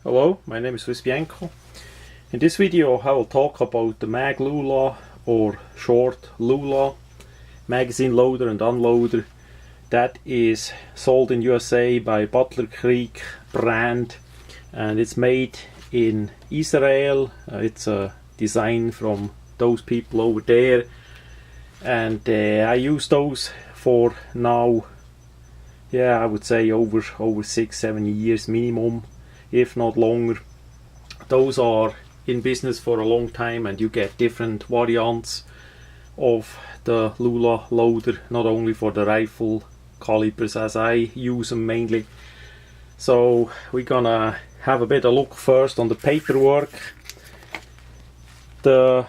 Hello, my name is swissbianco. In this video I will talk about the maglula, or short lula, magazine loader and unloader that is sold in USA by Butler Creek brand, and it's made in Israel. It's a design from those people over there, and I use those for now, I would say over 6-7 years minimum, if not longer. Those are in business for a long time, and you get different variants of the lula loader, not only for the rifle calibers as I use them mainly. So we're gonna have a bit of look first on the paperwork. The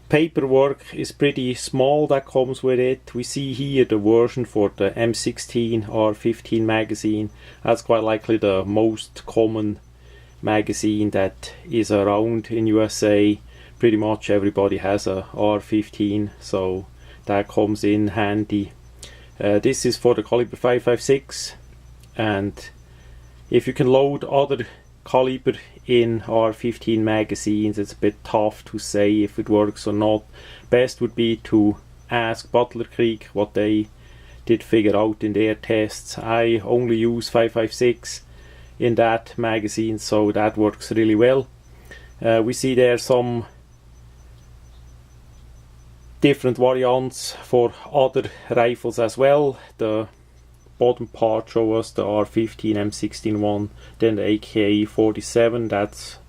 paperwork is pretty small that comes with it. We see here the version for the M16 ar15 magazine. That's quite likely the most common magazine that is around in USA. Pretty much everybody has a ar15, so that comes in handy. This is for the caliber 5.56, and if you can load other caliber in ar15 magazines, it's a bit tough to say if it works or not. Best would be to ask Butler Creek what they did figure out in their tests. I only use 5.56 in that magazine, so that works really well. We see there some different variants for other rifles as well. The bottom part shows us the ar15 M16 one, then the ak47, that's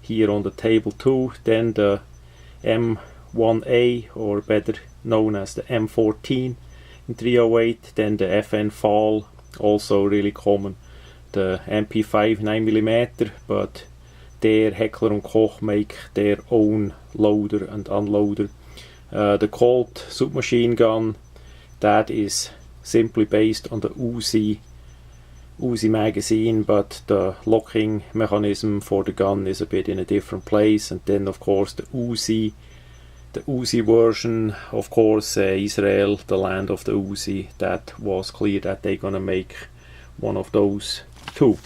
here on the table too, then the M1A, or better known as the M14 in 308, then the FN Fall, also really common, the MP5 9mm, but there Heckler & Koch make their own loader and unloader. The Colt submachine gun, that is simply based on the Uzi magazine, but the locking mechanism for the gun is a bit in a different place. And then of course the Uzi version, of course, Israel, the land of the Uzi, that was clear that they're gonna make one of those too.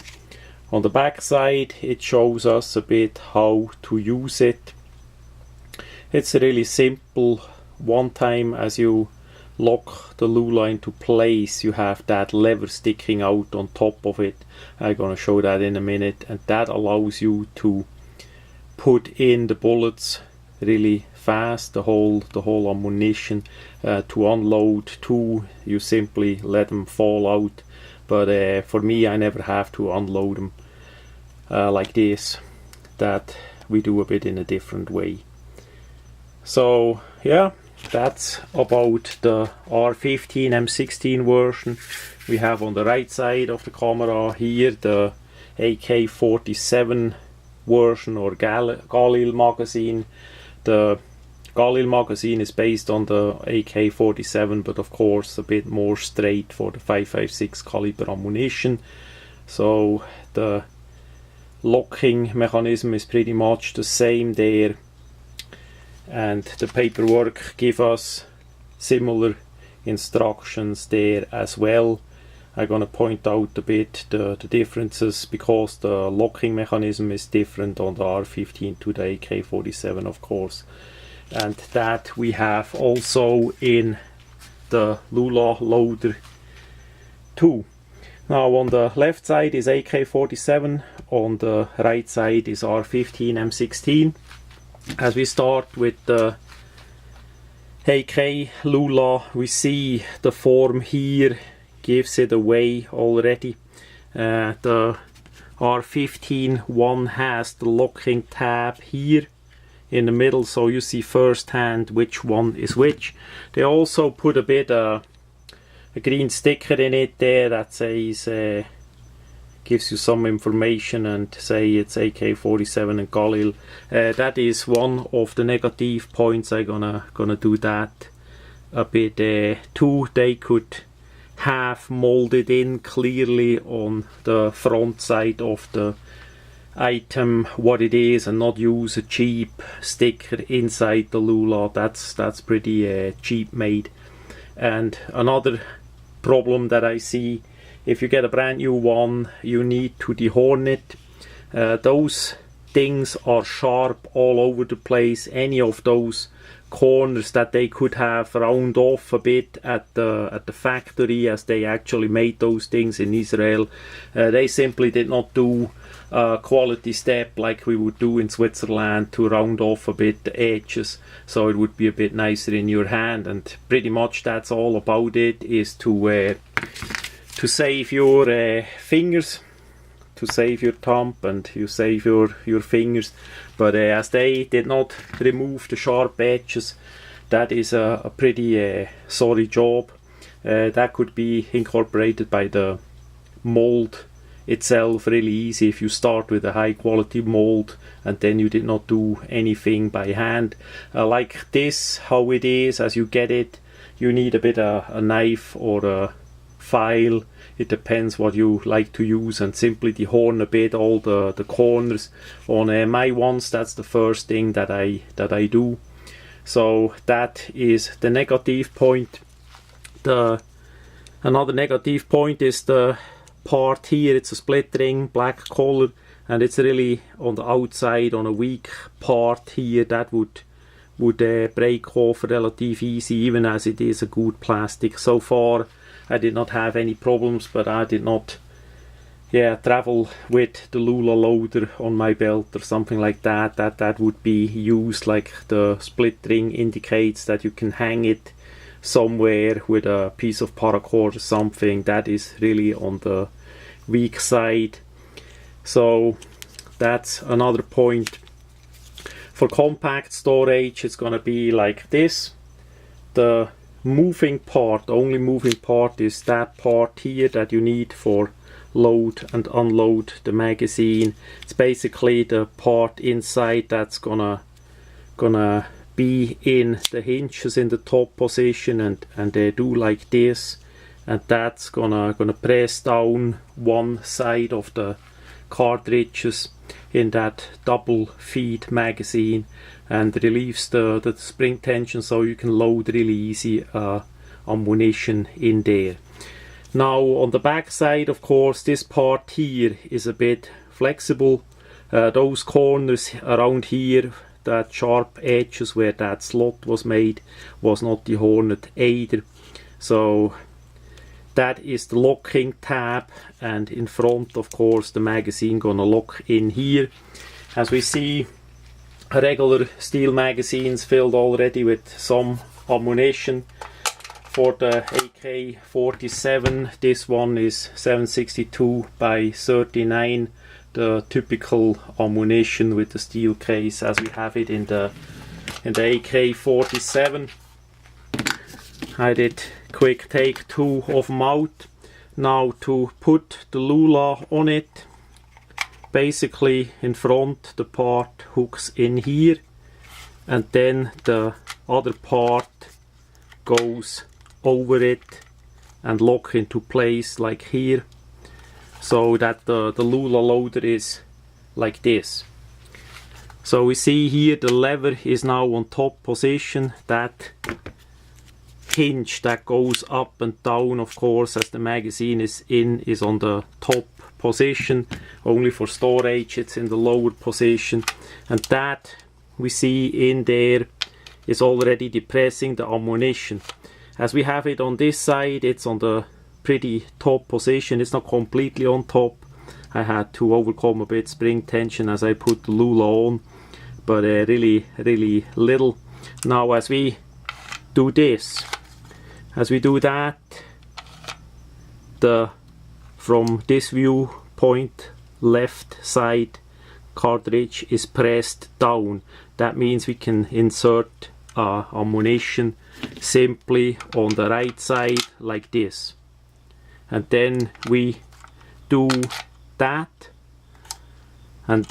On the back side it shows us a bit how to use it. It's really simple. One time as you lock the lula into place, you have that lever sticking out on top of it. I'm gonna show that in a minute, and that allows you to put in the bullets really fast, the whole ammunition. To unload too, you simply let them fall out, but for me, I never have to unload them like this. That we do a bit in a different way. So yeah, that's about the ar15 M16 version. We have on the right side of the camera here the AK47 version, or Galil magazine. The Galil magazine is based on the AK47, but of course a bit more straight for the 5.56 caliber ammunition. So the locking mechanism is pretty much the same there, and the paperwork give us similar instructions there as well. I'm gonna point out a bit the differences, because the locking mechanism is different on the ar15 to the AK47, of course, and that we have also in the lula loader too. Now on the left side is AK47, on the right side is ar15 M16. As we start with the AK lula, we see the form here gives it away already. The ar15 one has the locking tab here in the middle, so you see firsthand which one is which. They also put a bit a green sticker in it there that says gives you some information, and say it's AK47 and Galil. That is one of the negative points. I'm gonna do that a bit too. They could have molded in clearly on the front side of the item what it is, and not use a cheap sticker inside the lula. That's pretty cheap made. And another problem that I see, if you get a brand new one, you need to dehorn it. those things are sharp all over the place. Any of those corners that they could have round off a bit at the factory, as they actually made those things in Israel, they simply did not do a quality step like we would do in Switzerland to round off a bit the edges, so it would be a bit nicer in your hand. And pretty much that's all about it, is to save your fingers, to save your thumb, and you save your fingers. But as they did not remove the sharp edges, that is a pretty sorry job. That could be incorporated by the mold itself really easy if you start with a high quality mold and then you did not do anything by hand. Like this, how it is, as you get it, you need a bit of a knife or a file. It depends what you like to use, and simply dehorn a bit all the corners. On my ones, that's the first thing that I do. So that is the negative point. Another negative point is the part here. It's a split ring, black color, and it's really on the outside on a weak part here that would break off relatively easy, even as it is a good plastic. So far I did not have any problems, but I did not travel with the lula loader on my belt or something like that. That would be used, like the split ring indicates, that you can hang it somewhere with a piece of paracord or something. That is really on the weak side. So that's another point. For compact storage, it's gonna be like this. The moving part, the only moving part, is that part here that you need for load and unload the magazine. It's basically the part inside that's gonna be in the hinges in the top position, and they do like this, and that's gonna press down one side of the cartridges in that double feed magazine and relieves the spring tension, so you can load really easy ammunition in there. Now on the back side, of course, this part here is a bit flexible. Those corners around here, that sharp edges where that slot was made, was not dehorned either. So that is the locking tab, and in front, of course, the magazine gonna lock in here. As we see, regular steel magazines filled already with some ammunition. For the AK47, this one is 762 by 39, the typical ammunition with the steel case as we have it in the AK47. I did quick take two of them out. Now to put the lula on it, basically in front the part hooks in here, and then the other part goes over it and lock into place like here, so that the lula loader is like this. So we see here the lever is now on top position. That hinge that goes up and down, of course, as the magazine is in, is on the top position. Only for storage it's in the lower position, and that we see in there is already depressing the ammunition. As we have it on this side, it's on the pretty top position. It's not completely on top. I had to overcome a bit spring tension as I put the lula on, but really little. Now as we do this, as we do that, from this viewpoint, left side cartridge is pressed down. That means we can insert ammunition simply on the right side like this, and then we do that, and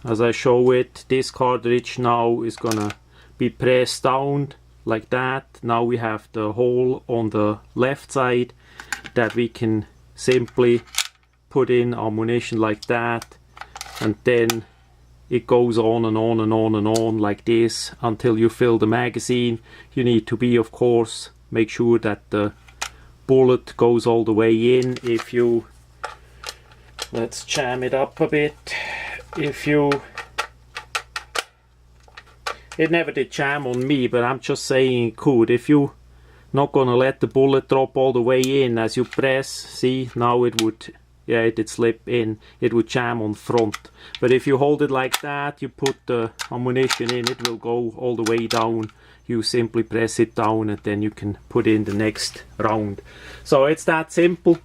as I show it, this cartridge now is gonna be pressed down like that. Now we have the hole on the left side that we can simply put in ammunition like that, and then it goes on and on and on and on like this until you fill the magazine. You need to be, of course, make sure that the bullet goes all the way in. If you, let's jam it up a bit, if you, it never did jam on me, but I'm just saying it could. If you not gonna let the bullet drop all the way in as you press, see, now it would, yeah, it did slip in, it would jam on front. But if you hold it like that, you put the ammunition in, it will go all the way down. You simply press it down and then you can put in the next round. So it's that simple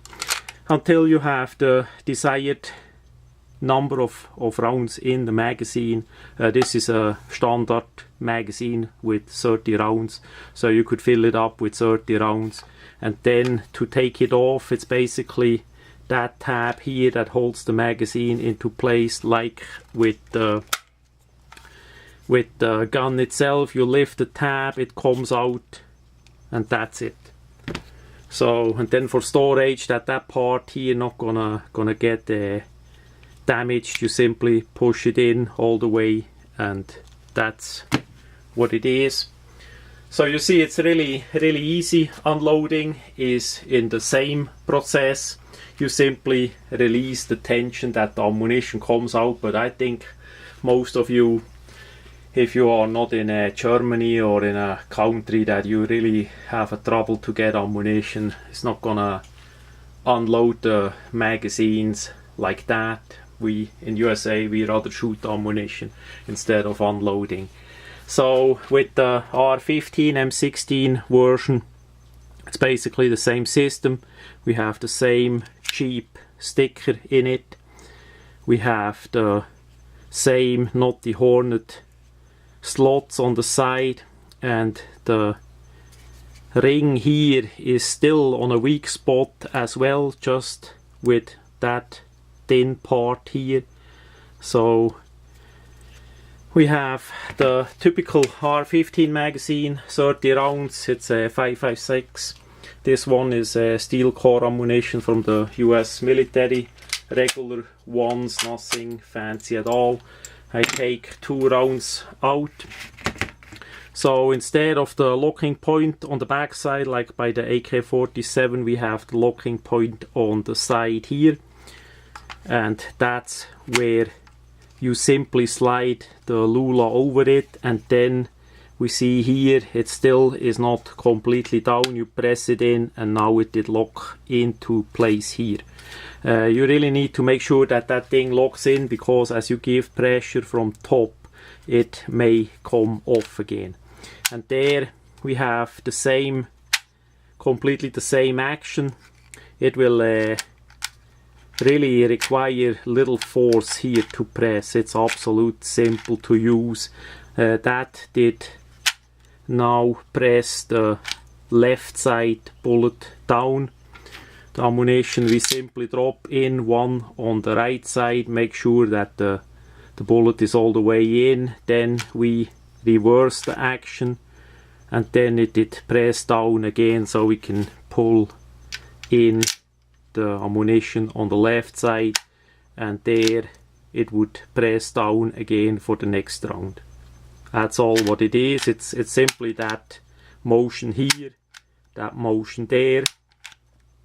until you have the desired number of rounds in the magazine. This is a standard magazine with 30 rounds, so you could fill it up with 30 rounds. And then to take it off, it's basically that tab here that holds the magazine into place, like with the gun itself. You lift the tab, it comes out, and that's it. So, and then for storage, that part here not gonna get damaged. You simply push it in all the way, and that's what it is. So you see, it's really easy. Unloading is in the same process. You simply release the tension that the ammunition comes out. But I think most of you, if you are not in Germany or in a country that you really have a trouble to get ammunition, it's not gonna unload the magazines like that. We in USA, we rather shoot the ammunition instead of unloading. So with the ar15 M16 version, it's basically the same system. We have the same cheap sticker in it. We have the same, not the Hornet slots on the side, and the ring here is still on a weak spot as well, just with that thin part here. So we have the typical ar15 magazine, 30 rounds, it's a 5.56. This one is steel core ammunition from the US military, regular ones, nothing fancy at all. I take 2 rounds out. So instead of the locking point on the back side, like by the AK47, we have the locking point on the side here. And that's where you simply slide the lula over it, and then we see here it still is not completely down. You press it in and now it did lock into place here. You really need to make sure that that thing locks in, because as you give pressure from top, it may come off again. And there we have the same, completely the same action. It will really require little force here to press. It's absolute simple to use. That did now press the left side bullet down. The ammunition we simply drop in one on the right side, make sure that the bullet is all the way in, then we reverse the action, and then it did press down again, so we can pull in the ammunition on the left side, and there it would press down again for the next round. That's all what it is. It's simply that motion here, that motion there.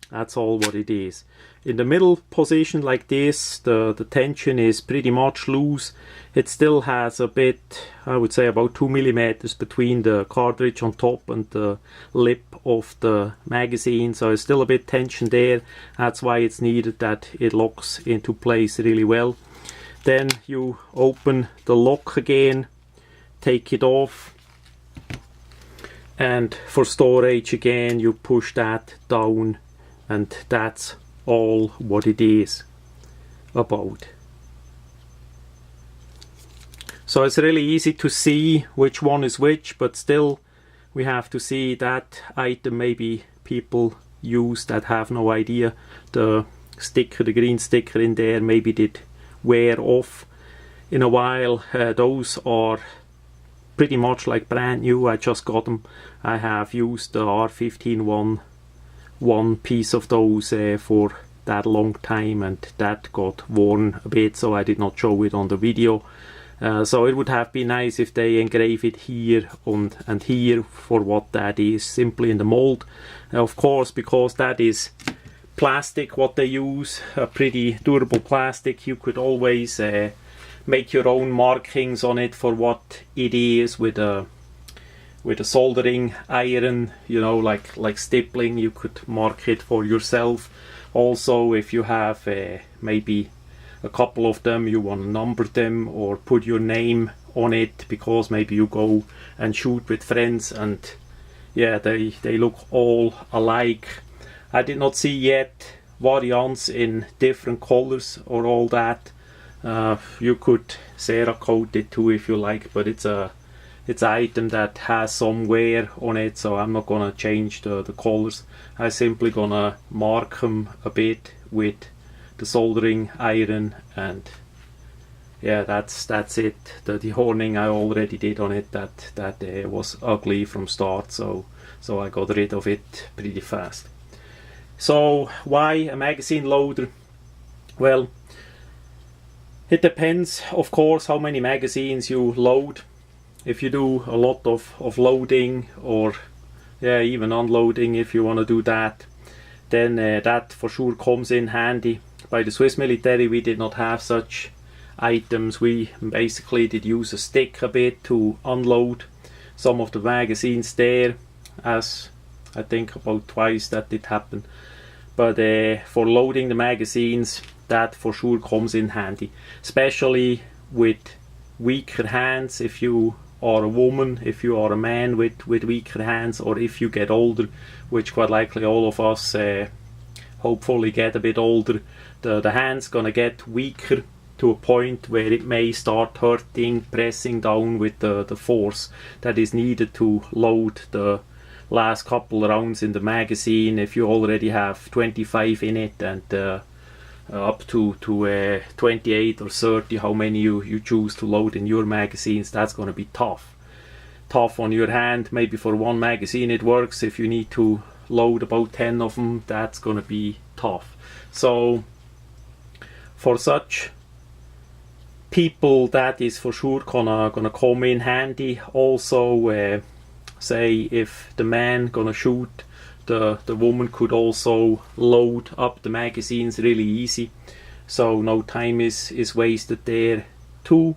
That's all what it is. In the middle position like this, the tension is pretty much loose. It still has a bit, I would say about 2 millimeters between the cartridge on top and the lip of the magazine, so it's still a bit tension there. That's why it's needed that it locks into place really well. Then you open the lock again, take it off, and for storage again you push that down, and that's all what it is about. So it's really easy to see which one is which, but still we have to see that item maybe people use that have no idea. The sticker, the green sticker in there, maybe did wear off in a while. Those are pretty much like brand new. I just got them. I have used the ar15 one piece of those for that long time, and that got worn a bit, so I did not show it on the video. So it would have been nice if they engrave it here and here for what that is, simply in the mold. Of course, because that is plastic what they use, a pretty durable plastic, you could always make your own markings on it for what it is with a soldering iron, you know, like stippling. You could mark it for yourself. Also, if you have maybe a couple of them, you want to number them or put your name on it, because maybe you go and shoot with friends and yeah, they look all alike. I did not see yet variants in different colors or all that. You could Cerakote it too if you like, but it's an item that has some wear on it, so I'm not gonna change the colors. I'm simply gonna mark them a bit with the soldering iron, and yeah, that's it. The dehorning I already did on it. That was ugly from start, so I got rid of it pretty fast. So why a magazine loader? Well, it depends, of course, how many magazines you load. If you do a lot of loading, or yeah, even unloading, if you want to do that, then that for sure comes in handy. By the Swiss military we did not have such items. We basically did use a stick a bit to unload some of the magazines there, as I think about twice that did happen. But for loading the magazines, that for sure comes in handy, especially with weaker hands. If you are a woman, if you are a man with weaker hands, or if you get older, which quite likely all of us hopefully get a bit older, the hand's gonna get weaker to a point where it may start hurting, pressing down with the force that is needed to load the last couple rounds in the magazine. If you already have 25 in it, and up to 28 or 30, how many you choose to load in your magazines, that's going to be tough on your hand. Maybe for one magazine it works. If you need to load about 10 of them, that's going to be tough. So for such people, that is for sure gonna come in handy. Also, say if the man gonna shoot, the woman could also load up the magazines really easy, so no time is wasted there too.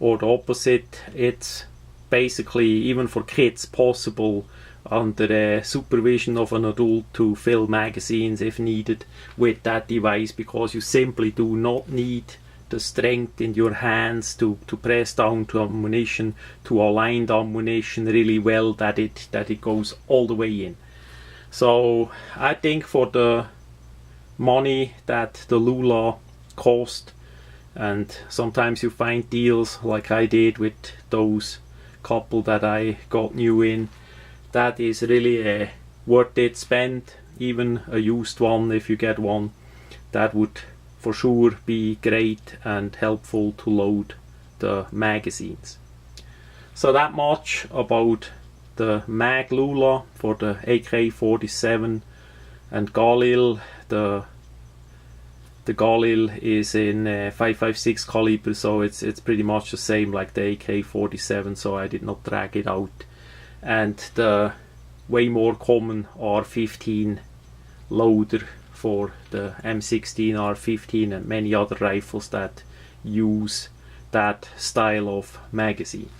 Or the opposite, it's basically even for kids possible under the supervision of an adult to fill magazines if needed with that device, because you simply do not need the strength in your hands to press down to ammunition, to align the ammunition really well, that it goes all the way in. So I think for the money that the lula cost, and sometimes you find deals like I did with those couple that I got new in, that is really worth it. Spend even a used one if you get one. That would for sure be great and helpful to load the magazines. So that much about the maglula for the AK47 and Galil. The Galil is in 5.56 caliber, so it's pretty much the same like the AK47, so I did not drag it out. And the way more common ar15 loader for the M16, ar15 and many other rifles that use that style of magazine.